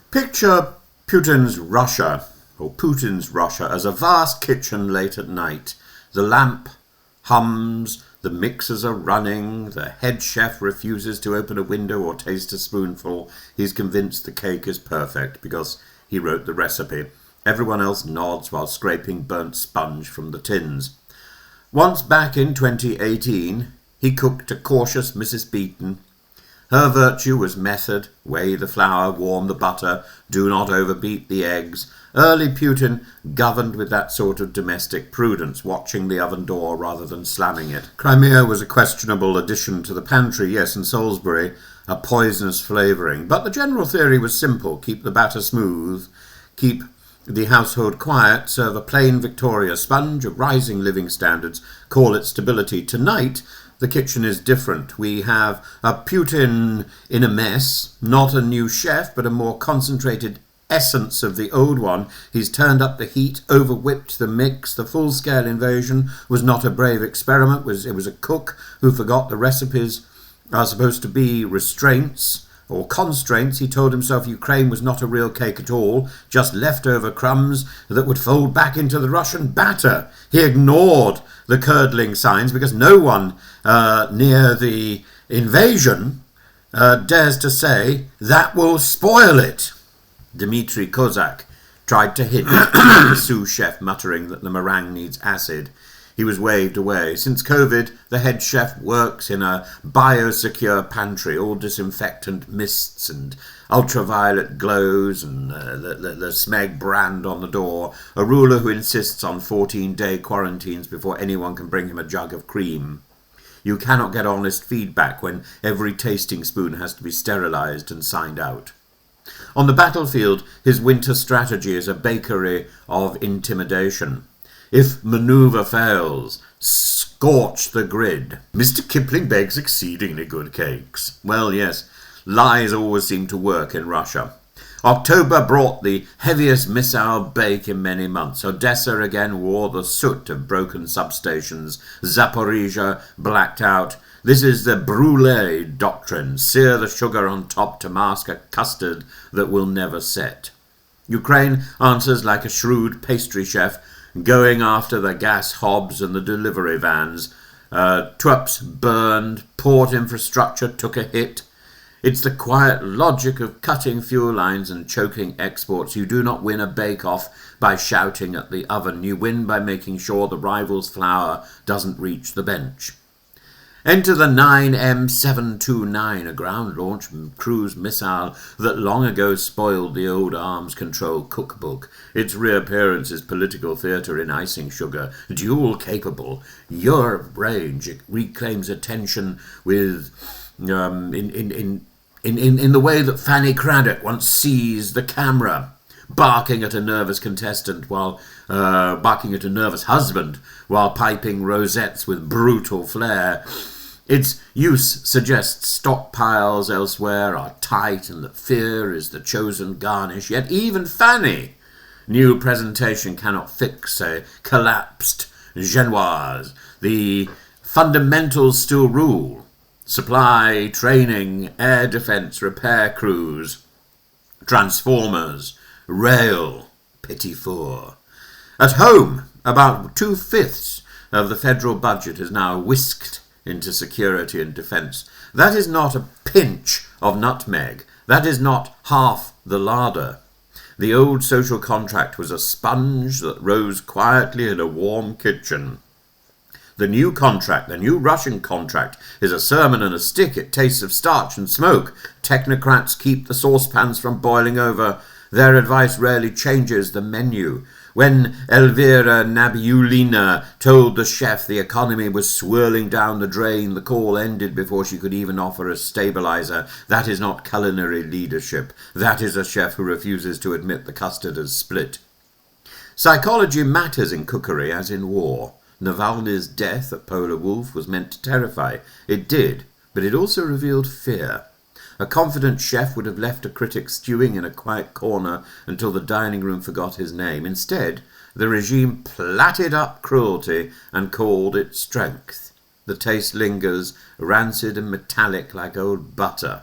Picture Putin's Russia, as a vast kitchen late at night. The lamp hums, the mixers are running, the head chef refuses to open a window or taste a spoonful. He's convinced the cake is perfect because he wrote the recipe. Everyone else nods while scraping burnt sponge from the tins. Once back in 2018, he cooked a cautious Mrs. Beaton. Her virtue was method: weigh the flour, warm the butter, do not overbeat the eggs. Early Putin governed with that sort of domestic prudence, watching the oven door rather than slamming it. Crimea was a questionable addition to the pantry, yes, and Salisbury a poisonous flavouring. But the general theory was simple: keep the batter smooth, keep the household quiet, serve a plain Victoria sponge of rising living standards, call it stability. Tonight, the kitchen is different. We have a Putin in a mess, not a new chef, but a more concentrated essence of the old one. He's turned up the heat, over-whipped the mix. The full-scale invasion was not a brave experiment. It was a cook who forgot the recipes are supposed to be restraints or constraints. He told himself Ukraine was not a real cake at all, just leftover crumbs that would fold back into the Russian batter. He ignored the curdling signs because no one near the invasion dares to say that will spoil it. Dmitry Kozak tried to hint the sous chef, muttering that the meringue needs acid. He was waved away. Since COVID, the head chef works in a biosecure pantry, all disinfectant mists and ultraviolet glows and the Smeg brand on the door, a ruler who insists on 14-day quarantines before anyone can bring him a jug of cream. You cannot get honest feedback when every tasting spoon has to be sterilised and signed out. On the battlefield, his winter strategy is a bakery of intimidation. If manoeuvre fails, scorch the grid. Mr. Kipling bakes exceedingly good cakes. Well, yes, lies always seem to work in Russia. October brought the heaviest missile bake in many months. Odessa again wore the soot of broken substations. Zaporizhia blacked out. This is the brûlée doctrine. Sear the sugar on top to mask a custard that will never set. Ukraine answers like a shrewd pastry chef, going after the gas hobs and the delivery vans. Trucks burned, port infrastructure took a hit. It's the quiet logic of cutting fuel lines and choking exports. You do not win a bake-off by shouting at the oven. You win by making sure the rival's flour doesn't reach the bench. Enter the 9M729, a ground-launched cruise missile that long ago spoiled the old arms control cookbook. Its reappearance is political theatre in icing sugar, dual-capable. Your range reclaims attention with in the way that Fanny Craddock once seized the camera, barking at a nervous husband while piping rosettes with brutal flair. Its use suggests stockpiles elsewhere are tight and that fear is the chosen garnish. Yet even Fanny knew presentation cannot fix a collapsed Genoise. The fundamentals still rule: supply, training, air defence, repair crews, transformers, rail, petit four. At home, about 2/5 of the federal budget is now whisked into security and defence. That is not a pinch of nutmeg. That is not half the larder. The old social contract was a sponge that rose quietly in a warm kitchen. The new contract, the new Russian contract, is a sermon and a stick. It tastes of starch and smoke. Technocrats keep the saucepans from boiling over. Their advice rarely changes the menu. When Elvira Nabiulina told the chef the economy was swirling down the drain, the call ended before she could even offer a stabilizer. That is not culinary leadership. That is a chef who refuses to admit the custard is split. Psychology matters in cookery as in war. Navalny's death at Polar Wolf was meant to terrify. It did, but it also revealed fear. A confident chef would have left a critic stewing in a quiet corner until the dining room forgot his name. Instead, the regime platted up cruelty and called it strength. The taste lingers, rancid and metallic like old butter.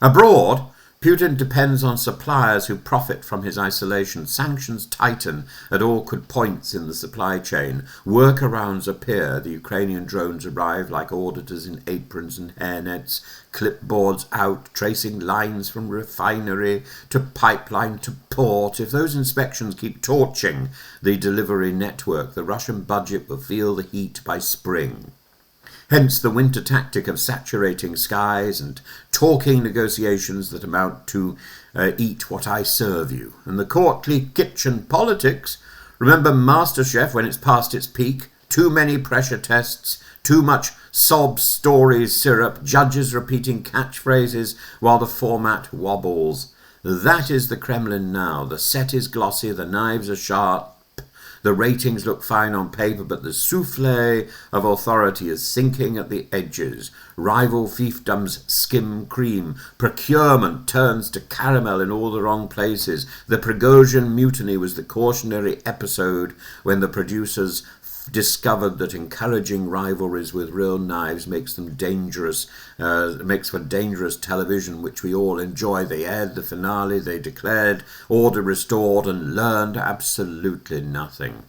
Abroad, Putin depends on suppliers who profit from his isolation. Sanctions tighten at awkward points in the supply chain. Workarounds appear. The Ukrainian drones arrive like auditors in aprons and hairnets, clipboards out, tracing lines from refinery to pipeline to port. If those inspections keep torching the delivery network, the Russian budget will feel the heat by spring. Hence the winter tactic of saturating skies and talking negotiations that amount to eat what I serve you. And the courtly kitchen politics, remember MasterChef when it's past its peak, too many pressure tests, too much sob stories syrup, judges repeating catchphrases while the format wobbles. That is the Kremlin now. The set is glossy, the knives are sharp, the ratings look fine on paper, but the souffle of authority is sinking at the edges. Rival fiefdoms skim cream. Procurement turns to caramel in all the wrong places. The Prigozhin mutiny was the cautionary episode when the producers discovered that encouraging rivalries with real knives makes them dangerous, makes for dangerous television, which we all enjoy. They aired the finale, they declared order restored and learned absolutely nothing.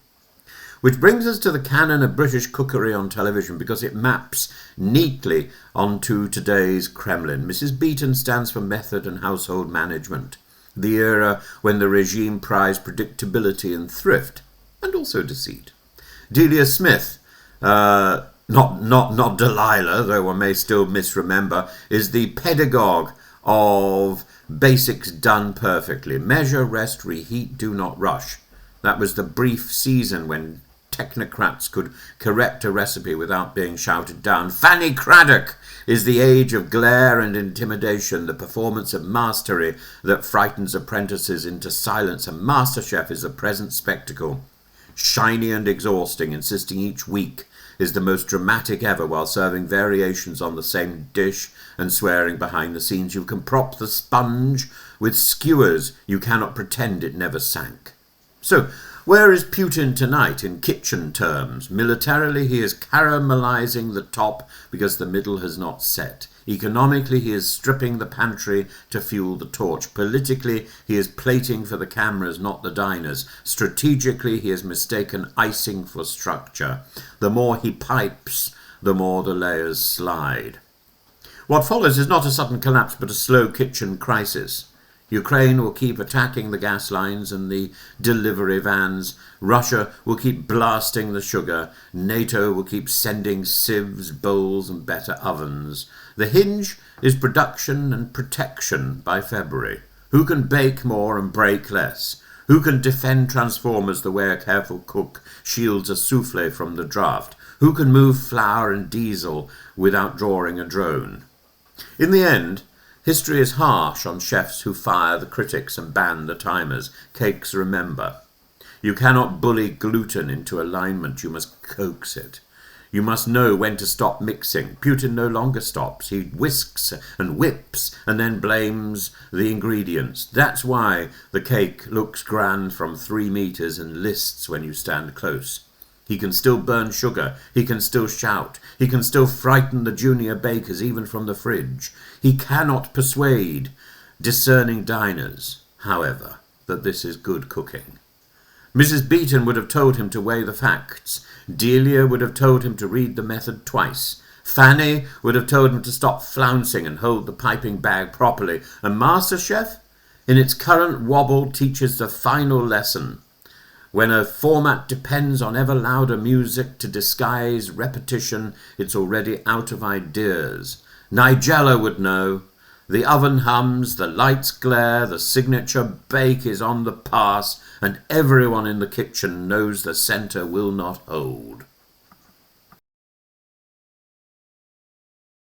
Which brings us to the canon of British cookery on television, because it maps neatly onto today's Kremlin. Mrs. Beaton stands for method and household management, the era when the regime prized predictability and thrift, and also deceit. Delia Smith, not Delilah, though one may still misremember, is the pedagogue of basics done perfectly. Measure, rest, reheat, do not rush. That was the brief season when technocrats could correct a recipe without being shouted down. Fanny Craddock is the age of glare and intimidation, the performance of mastery that frightens apprentices into silence. And MasterChef is a present spectacle. Shiny and exhausting, insisting each week is the most dramatic ever while serving variations on the same dish and swearing behind the scenes. You can prop the sponge with skewers. You cannot pretend it never sank. So, where is Putin tonight in kitchen terms? Militarily, he is caramelizing the top because the middle has not set. Economically, he is stripping the pantry to fuel the torch. Politically, he is plating for the cameras, not the diners. Strategically, he has mistaken icing for structure. The more he pipes, the more the layers slide. What follows is not a sudden collapse, but a slow kitchen crisis. Ukraine will keep attacking the gas lines and the delivery vans. Russia will keep blasting the sugar. NATO will keep sending sieves, bowls and better ovens. The hinge is production and protection by February. Who can bake more and break less? Who can defend transformers the way a careful cook shields a souffle from the draft? Who can move flour and diesel without drawing a drone? In the end, history is harsh on chefs who fire the critics and ban the timers. Cakes remember. You cannot bully gluten into alignment, you must coax it. You must know when to stop mixing. Putin no longer stops. He whisks and whips and then blames the ingredients. That's why the cake looks grand from 3 meters and lists when you stand close. He can still burn sugar. He can still shout. He can still frighten the junior bakers even from the fridge. He cannot persuade discerning diners, however, that this is good cooking. Mrs. Beaton would have told him to weigh the facts. Delia would have told him to read the method twice. Fanny would have told him to stop flouncing and hold the piping bag properly. And MasterChef, in its current wobble, teaches the final lesson. When a format depends on ever louder music to disguise repetition, it's already out of ideas. Nigella would know. The oven hums, the lights glare, the signature bake is on the pass, and everyone in the kitchen knows the centre will not hold.